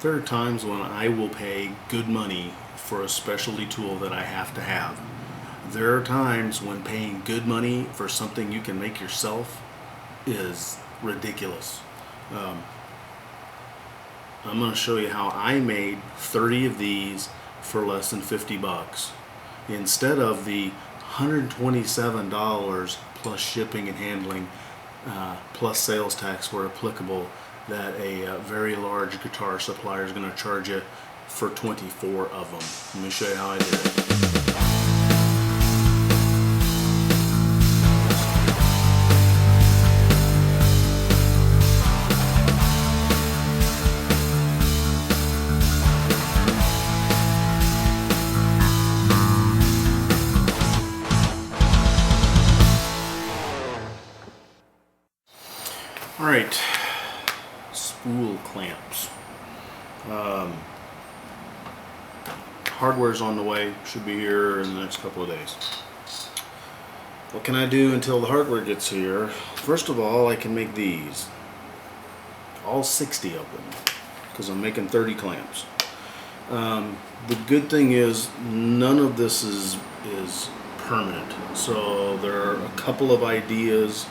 There are times when I will pay good money for a specialty tool that I have to have. There are times when paying good money for something you can make yourself is ridiculous. Um, I'm going to show you how I made 30 of these for less than 50 bucks instead of the $127 plus shipping and handling plus sales tax where applicable that a very large guitar supplier is going to charge you for 24 of them. Let me show you how I did it. Alright, spool clamps. Hardware's on the way, should be here in the next couple of days. What can I do until the hardware gets here? First of all, I can make these. All 60 of them, because I'm making 30 clamps. The good thing is, none of this is permanent. So there are a couple of ideas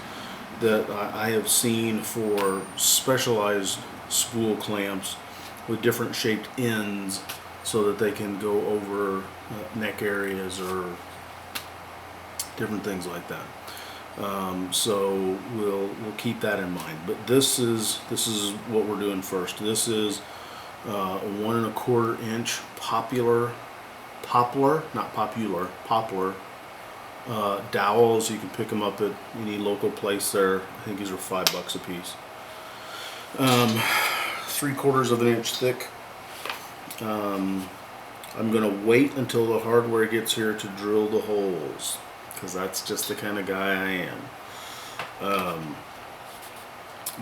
that I have seen for specialized spool clamps with different shaped ends so that they can go over neck areas or different things like that. So we'll keep that in mind. But this is what we're doing first. This is a 1 1/4 inch poplar dowels. You can pick them up at any local place there. I think these are $5 a piece. 3/4 of an inch thick. I'm gonna wait until the hardware gets here to drill the holes, because that's just the kind of guy I am.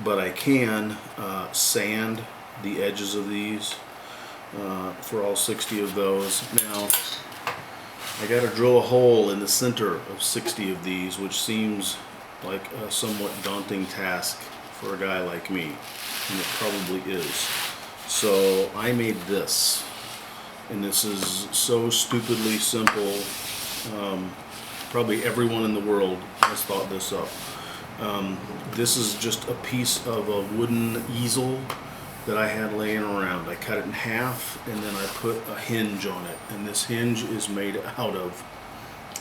But I can sand the edges of these for all 60 of those. Now I got to drill a hole in the center of 60 of these, which seems like a somewhat daunting task for a guy like me, and it probably is. So I made this, and this is so stupidly simple. Probably everyone in the world has thought this up. This is just a piece of a wooden easel that I had laying around. I cut it in half and then I put a hinge on it, and this hinge is made out of,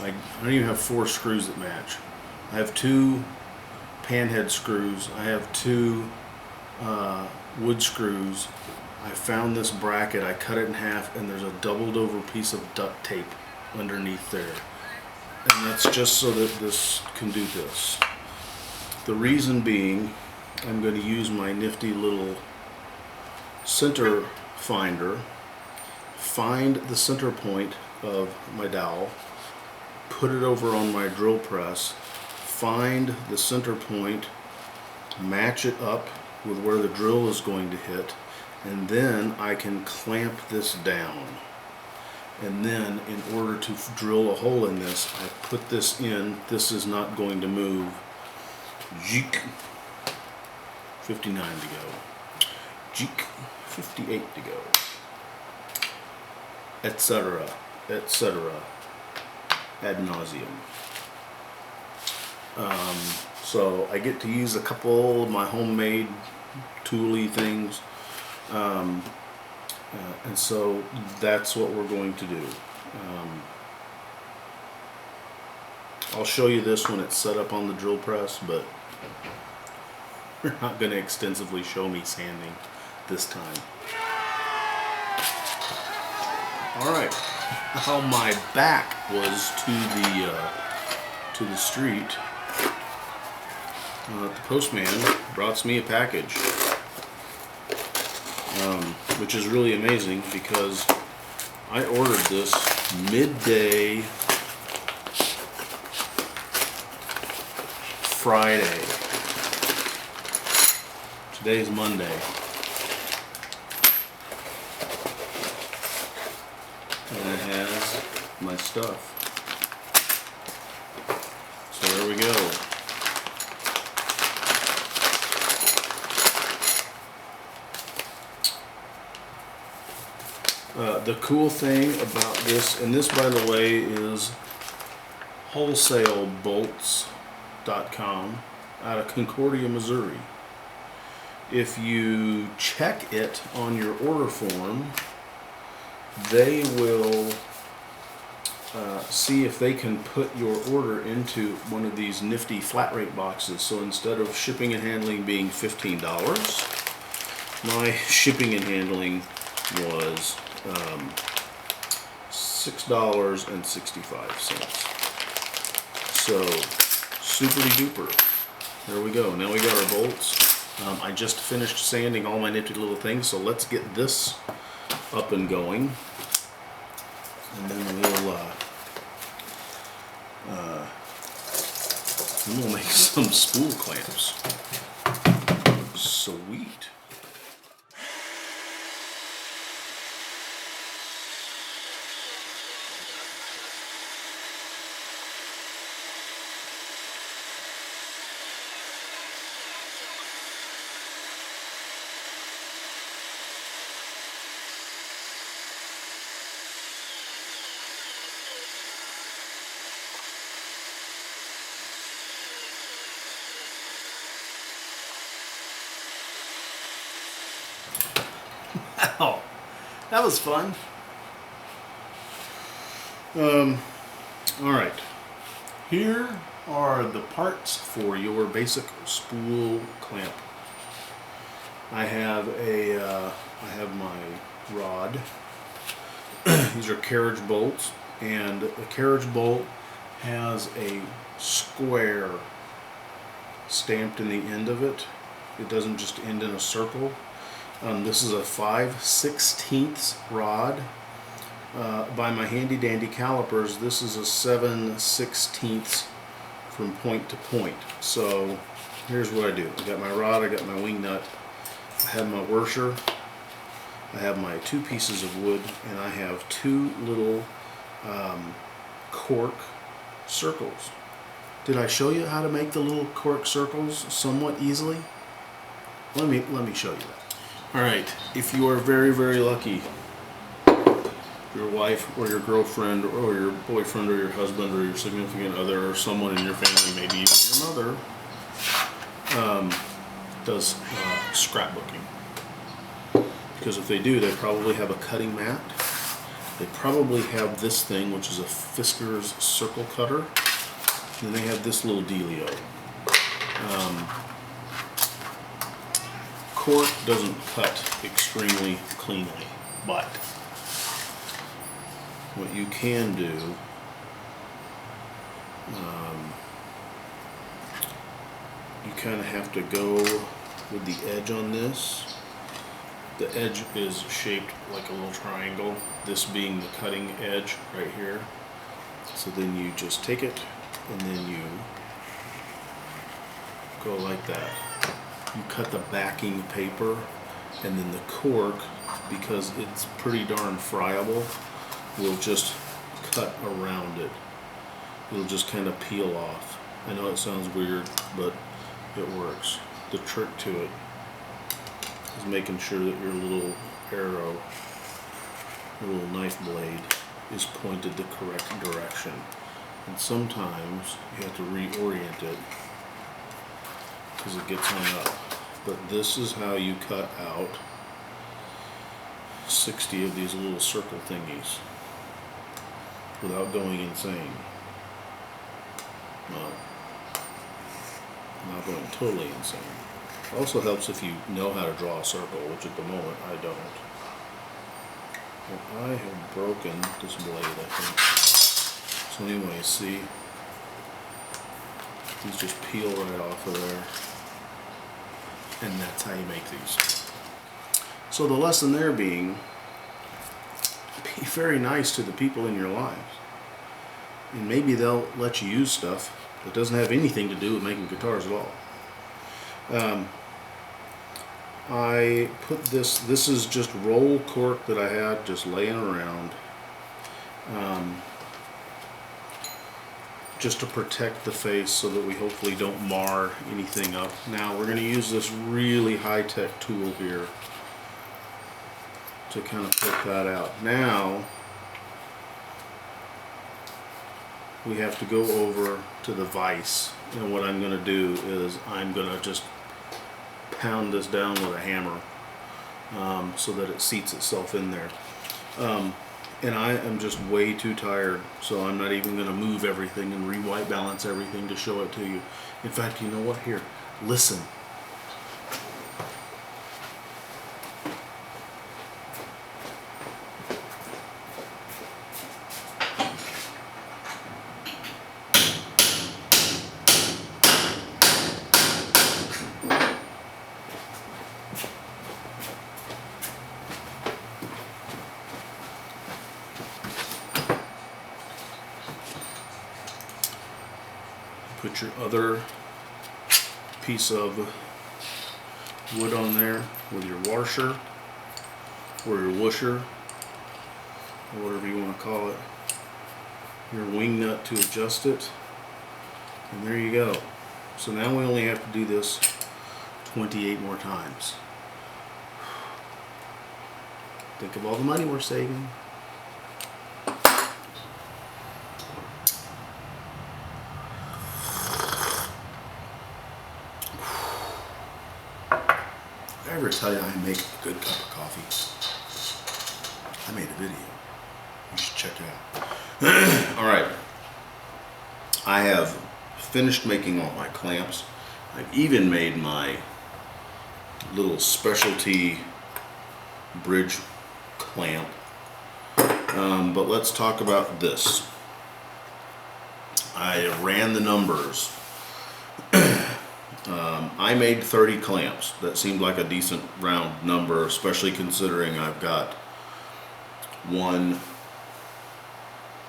I don't even have 4 screws that match. I have 2 panhead screws, I have 2 wood screws. I found this bracket, I cut it in half, and there's a doubled over piece of duct tape underneath there, and that's just so that this can do this. The reason being, I'm going to use my nifty little center finder, find the center point of my dowel, put it over on my drill press, find the center point, match it up with where the drill is going to hit, and then I can clamp this down. And then in order to drill a hole in this, I put this in. This is not going to move. 59 to go. 58 to go, etc., etc., ad nauseum. So I get to use a couple of my homemade tooly things, and so that's what we're going to do. I'll show you this when it's set up on the drill press, but we're not going to extensively show me sanding this time. Alright, how my back was to the street, the postman brought me a package, which is really amazing because I ordered this midday Friday. Today's Monday. And it has my stuff. So there we go. The cool thing about this, and this by the way is wholesalebolts.com out of Concordia, Missouri. If you check it on your order form, they will see if they can put your order into one of these nifty flat rate boxes. So instead of shipping and handling being $15, my shipping and handling was $6.65. So super duper. There we go. Now we got our bolts. I just finished sanding all my nifty little things, so let's get this up and going, and then we'll make some spool clamps. Sweet. Wow, that was fun. All right, here are the parts for your basic spool clamp. I have my rod. These are carriage bolts, and the carriage bolt has a square stamped in the end of it. It doesn't just end in a circle. This is a 5/16 rod. By my handy dandy calipers, this is a 7/16 from point to point. So here's what I do. I got my rod, I got my wing nut, I have my washer, I have my 2 pieces of wood, and I have 2 little cork circles. Did I show you how to make the little cork circles somewhat easily? Let me show you that. Alright, if you are very, very lucky, your wife or your girlfriend or your boyfriend or your husband or your significant other or someone in your family, maybe even your mother, does scrapbooking. Because if they do, they probably have a cutting mat. They probably have this thing, which is a Fisker's circle cutter. And they have this little dealio. Cork doesn't cut extremely cleanly, but what you can do, you kind of have to go with the edge on this. The edge is shaped like a little triangle, this being the cutting edge right here. So then you just take it and then you go like that. You cut the backing paper, and then the cork, because it's pretty darn friable, will just cut around it. It'll just kind of peel off. I know it sounds weird, but it works. The trick to it is making sure that your little arrow, your little knife blade, is pointed the correct direction. And sometimes you have to reorient it because it gets hung up. But this is how you cut out 60 of these little circle thingies without going insane. Well, not going totally insane. Also helps if you know how to draw a circle, which at the moment I don't. Well, I have broken this blade, I think. So anyway, see, these just peel right off of there. And that's how you make these. So the lesson there being, be very nice to the people in your lives. And maybe they'll let you use stuff that doesn't have anything to do with making guitars at all. I put this is just roll cork that I had just laying around. Just to protect the face so that we hopefully don't mar anything up. Now we're going to use this really high-tech tool here. to kind of put that out. Now we have to go over to the vise, and what I'm going to do is I'm going to just pound this down with a hammer so that it seats itself in there. And I am just way too tired, so I'm not even going to move everything and re-white balance everything to show it to you. In fact, you know what? Here, listen. Put your other piece of wood on there with your washer or your whoosher, or whatever you want to call it, your wing nut to adjust it, and there you go. So now we only have to do this 28 more times. Think of all the money we're saving. Did I ever tell you I make a good cup of coffee? I made a video. You should check it out. Alright. I have finished making all my clamps. I've even made my little specialty bridge clamp. But let's talk about this. I ran the numbers. I made 30 clamps. That seemed like a decent round number, especially considering I've got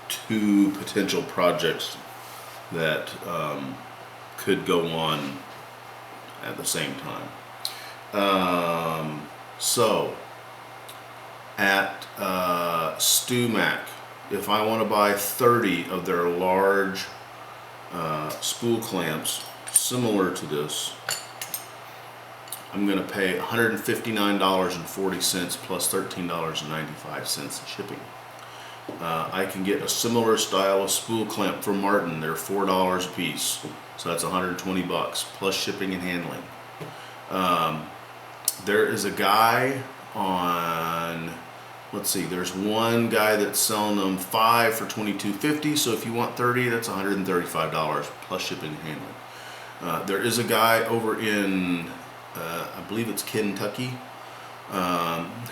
2 potential projects that could go on at the same time. So at StuMac, if I want to buy 30 of their large spool clamps similar to this, I'm going to pay $159.40 plus $13.95 shipping. I can get a similar style of spool clamp from Martin. They're $4 a piece, so that's 120 bucks plus shipping and handling. There is a guy on, let's see, there's one guy that's selling them 5 for $22.50, so if you want 30, that's $135 plus shipping and handling. There is a guy over in, I believe it's Kentucky,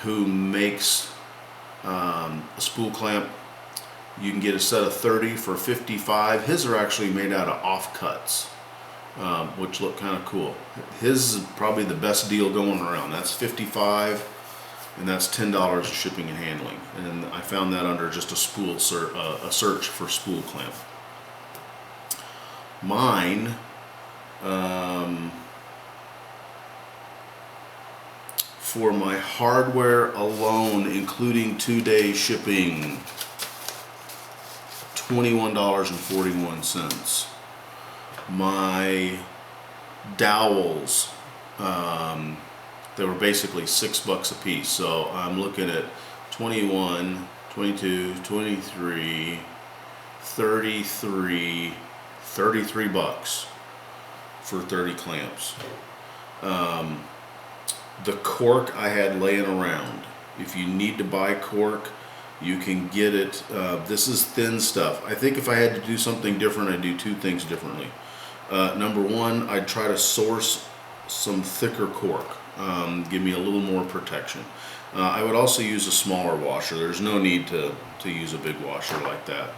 who makes a spool clamp. You can get a set of 30 for $55. His are actually made out of offcuts, which look kind of cool. His is probably the best deal going around. That's $55, and that's $10 of shipping and handling. And I found that under just a spool a search for spool clamp. Mine, for my hardware alone, including 2-day shipping, $21.41. My dowels, they were basically $6 a piece, so I'm looking at 21, 22, 23, 33 bucks for 30 clamps. The cork I had laying around. If you need to buy cork, you can get it. This is thin stuff. I think if I had to do something different, I'd do 2 things differently. Number one, I'd try to source some thicker cork. Give me a little more protection. I would also use a smaller washer. There's no need to use a big washer like that.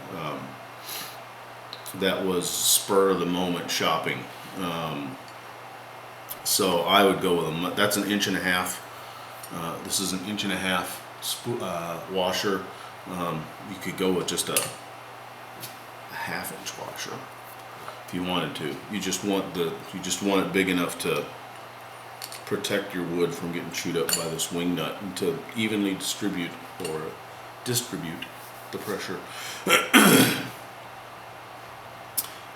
That was spur of the moment shopping. So I would go with them. That's an 1.5 inch. This is an 1.5 inch washer. You could go with just a 1/2 inch washer if you wanted to. You just want it big enough to protect your wood from getting chewed up by this wing nut and to evenly distribute the pressure.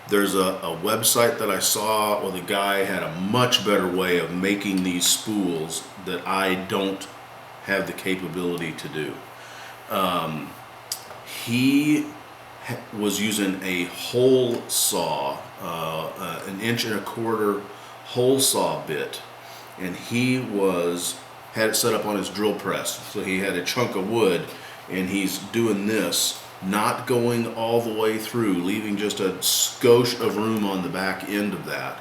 There's a website that I saw where the guy had a much better way of making these spools that I don't have the capability to do. He was using a hole saw, an 1.25 inch hole saw bit, and he had it set up on his drill press. So he had a chunk of wood, and he's doing this, not going all the way through, leaving just a skosh of room on the back end of that,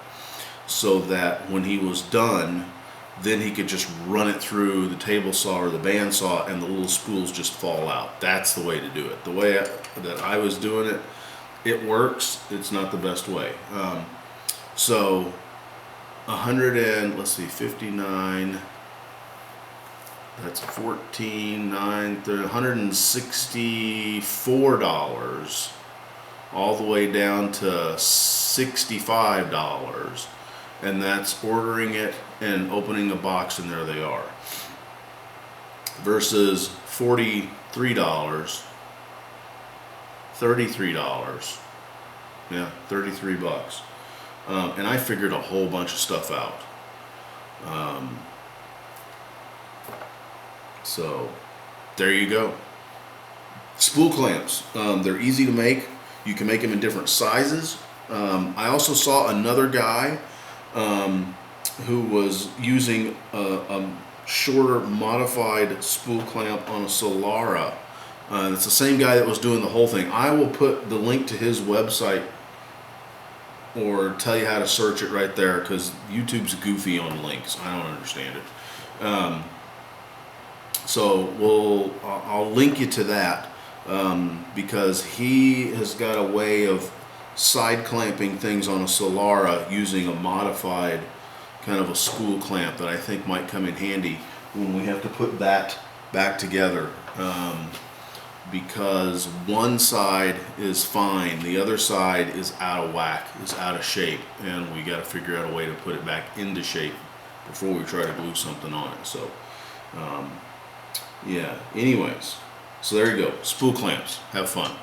so that when he was done, then he could just run it through the table saw or the band saw, and the little spools just fall out. That's the way to do it. The way that I was doing it, it works. It's not the best way. So 59, that's 14, 9, $164, all the way down to $65. And that's ordering it and opening a box, and there they are. Versus $43, $33, yeah, 33 bucks. And I figured a whole bunch of stuff out. So there you go. Spool clamps. They're easy to make. You can make them in different sizes. I also saw another guy who was using a shorter modified spool clamp on a Solara. It's the same guy that was doing the whole thing. I will put the link to his website or tell you how to search it right there, because YouTube's goofy on links. I don't understand it. So I'll link you to that, because he has got a way of side clamping things on a Solara using a modified kind of a spool clamp that I think might come in handy when we have to put that back together, because one side is fine, the other side is out of whack, is out of shape, and we got to figure out a way to put it back into shape before we try to glue something on it. So yeah, anyways, so there you go, spool clamps. Have fun.